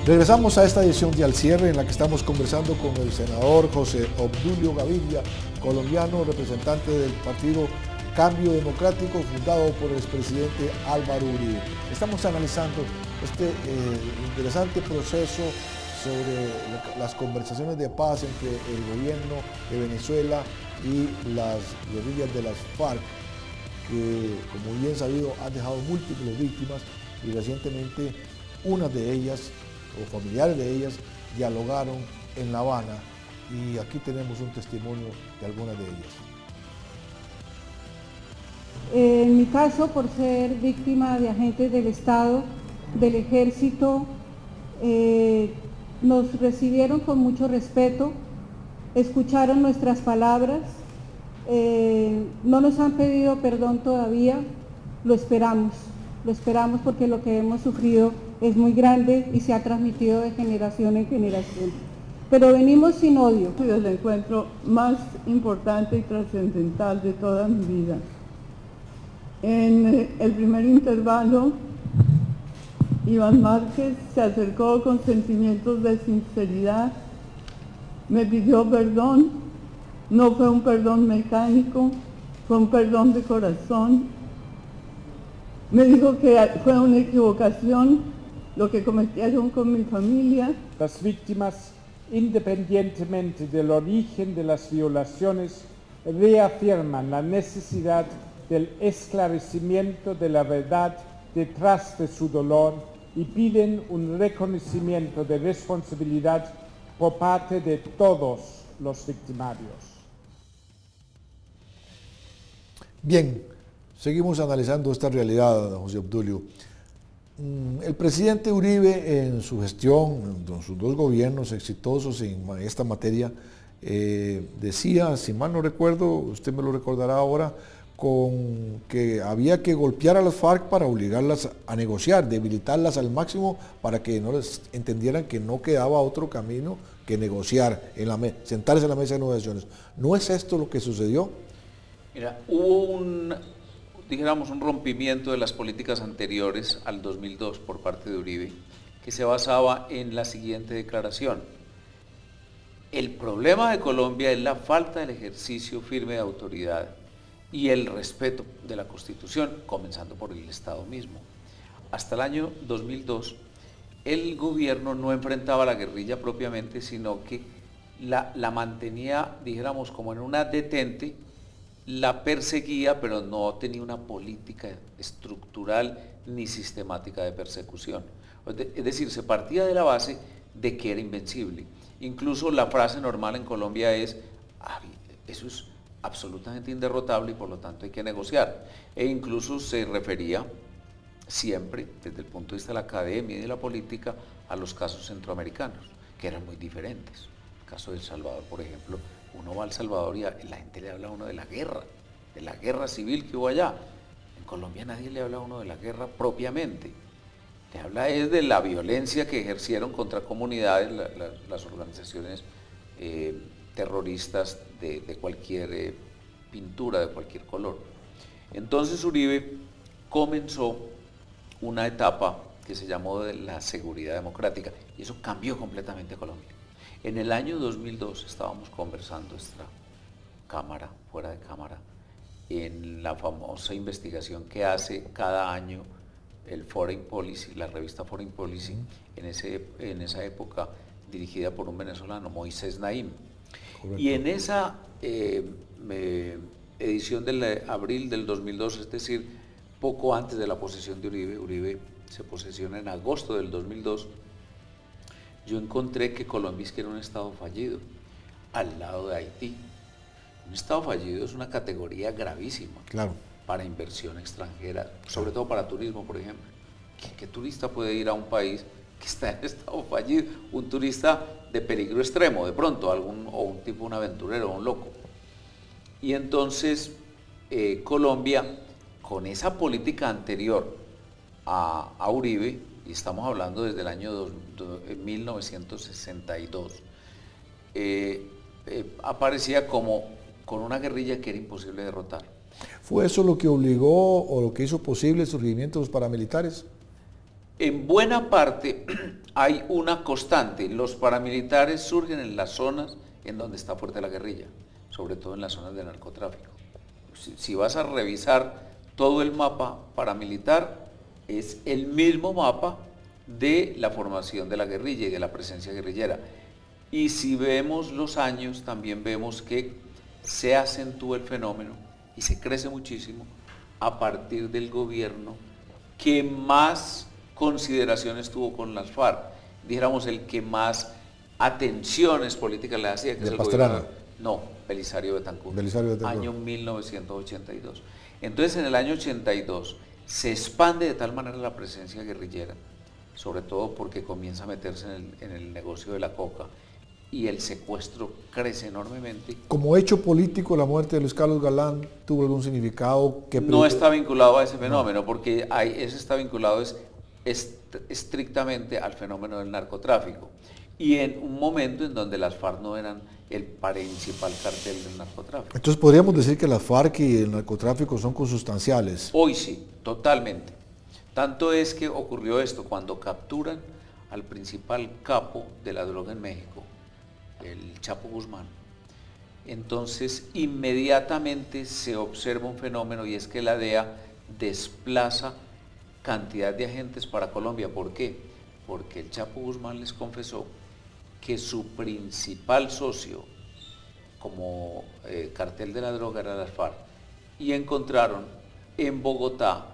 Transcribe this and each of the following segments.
Regresamos a esta edición de Al Cierre en la que estamos conversando con el senador José Obdulio Gaviria, colombiano, representante del partido Cambio Democrático, fundado por el expresidente Álvaro Uribe. Estamos analizando este interesante proceso sobre las conversaciones de paz entre el gobierno de Venezuela y las guerrillas de las FARC, que, como bien sabido, han dejado múltiples víctimas y recientemente unas de ellas, o familiares de ellas, dialogaron en La Habana, y aquí tenemos un testimonio de algunas de ellas. En mi caso, por ser víctima de agentes del Estado, del Ejército, nos recibieron con mucho respeto, escucharon nuestras palabras, no nos han pedido perdón todavía, lo esperamos porque lo que hemos sufrido es muy grande y se ha transmitido de generación en generación. Pero venimos sin odio. Es el encuentro más importante y trascendental de toda mi vida. En el primer intervalo, Iván Márquez se acercó con sentimientos de sinceridad, me pidió perdón, no fue un perdón mecánico, fue un perdón de corazón. Me dijo que fue una equivocación lo que cometieron con mi familia. Las víctimas, independientemente del origen de las violaciones, reafirman la necesidad del esclarecimiento de la verdad detrás de su dolor y piden un reconocimiento de responsabilidad por parte de todos los victimarios. Bien, seguimos analizando esta realidad, José Obdulio. El presidente Uribe, en su gestión, en sus dos gobiernos exitosos en esta materia, decía, si mal no recuerdo, usted me lo recordará ahora, con que había que golpear a las FARC para obligarlas a negociar, debilitarlas al máximo para que no les entendieran que no quedaba otro camino que negociar, sentarse en la mesa de negociaciones. ¿No es esto lo que sucedió? Mira, hubo un rompimiento de las políticas anteriores al 2002 por parte de Uribe, que se basaba en la siguiente declaración: el problema de Colombia es la falta del ejercicio firme de autoridad y el respeto de la Constitución, comenzando por el Estado mismo. Hasta el año 2002, el gobierno no enfrentaba a la guerrilla propiamente, sino que la mantenía, dijéramos, como en una detente, la perseguía, pero no tenía una política estructural ni sistemática de persecución. Es decir, se partía de la base de que era invencible. Incluso la frase normal en Colombia es, eso es absolutamente inderrotable y por lo tanto hay que negociar. E incluso se refería siempre, desde el punto de vista de la academia y de la política, a los casos centroamericanos, que eran muy diferentes. El caso de El Salvador, por ejemplo, uno va a El Salvador y la gente le habla a uno de la guerra civil que hubo allá. En Colombia nadie le habla a uno de la guerra propiamente. Le habla es de la violencia que ejercieron contra comunidades las organizaciones terroristas de cualquier pintura, de cualquier color. Entonces Uribe comenzó una etapa que se llamó de la seguridad democrática, y eso cambió completamente Colombia. En el año 2002 estábamos conversando extra cámara, fuera de cámara, en la famosa investigación que hace cada año el Foreign Policy, la revista Foreign Policy, en esa época dirigida por un venezolano, Moisés Naim. Correcto. Y en esa edición de abril del 2002, es decir, poco antes de la posesión de Uribe se posesiona en agosto del 2002, yo encontré que Colombia es que era un estado fallido, al lado de Haití. Un estado fallido es una categoría gravísima, claro, para inversión extranjera, sobre todo para turismo, por ejemplo. ¿Qué turista puede ir a un país que está en estado fallido? Un turista de peligro extremo, de pronto, o un tipo, un aventurero, un loco. Y entonces Colombia, con esa política anterior a Uribe, y estamos hablando desde el año 1962, aparecía como con una guerrilla que era imposible derrotar. ¿Fue eso lo que obligó o lo que hizo posible el surgimiento de los paramilitares? En buena parte hay una constante. Los paramilitares surgen en las zonas en donde está fuerte la guerrilla, sobre todo en las zonas de narcotráfico. Si vas a revisar todo el mapa paramilitar, es el mismo mapa de la formación de la guerrilla y de la presencia guerrillera. Y si vemos los años, también vemos que se acentúa el fenómeno y se crece muchísimo a partir del gobierno que más consideraciones tuvo con las FARC, dijéramos el que más atenciones políticas le hacía, que es el gobierno, no, Belisario Betancur, año 1982. Entonces en el año 82 se expande de tal manera la presencia guerrillera, sobre todo porque comienza a meterse en el negocio de la coca, y el secuestro crece enormemente. ¿Como hecho político la muerte de Luis Carlos Galán tuvo algún significado? No está vinculado a ese fenómeno, porque ese está vinculado estrictamente al fenómeno del narcotráfico, y en un momento en donde las FARC no eran el principal cartel del narcotráfico. Entonces podríamos decir que las FARC y el narcotráfico son consustanciales. Hoy sí, totalmente. Tanto es que ocurrió esto cuando capturan al principal capo de la droga en México, el Chapo Guzmán. Entonces inmediatamente se observa un fenómeno, y es que la DEA desplaza cantidad de agentes para Colombia. ¿Por qué? Porque el Chapo Guzmán les confesó que su principal socio como cartel de la droga era las FARC, y encontraron en Bogotá,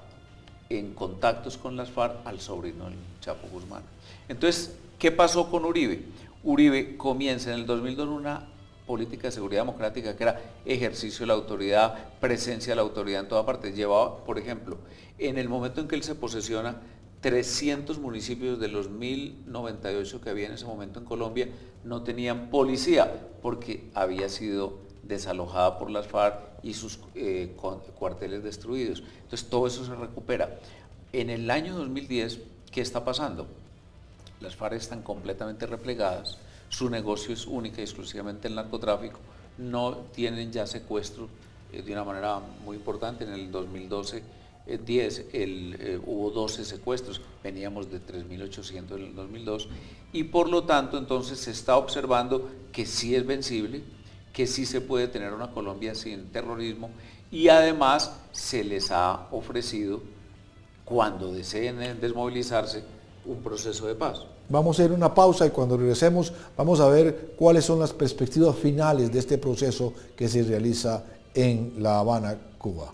en contactos con las FARC, al sobrino del Chapo Guzmán. Entonces, ¿qué pasó con Uribe? Uribe comienza en el 2002 una política de seguridad democrática que era ejercicio de la autoridad, presencia de la autoridad en toda parte. Llevaba, por ejemplo, en el momento en que él se posesiona, 300 municipios de los 1098 que había en ese momento en Colombia no tenían policía porque había sido desalojada por las FARC y sus cuarteles destruidos. Entonces todo eso se recupera. En el año 2010, ¿qué está pasando? Las FARC están completamente replegadas, su negocio es única y exclusivamente el narcotráfico, no tienen ya secuestros de una manera muy importante. En el 2012 hubo 12 secuestros, veníamos de 3.800 en el 2002, y por lo tanto entonces se está observando que sí es vencible, que sí se puede tener una Colombia sin terrorismo, y además se les ha ofrecido, cuando deseen desmovilizarse, un proceso de paz. Vamos a ir a una pausa y cuando regresemos vamos a ver cuáles son las perspectivas finales de este proceso que se realiza en La Habana, Cuba.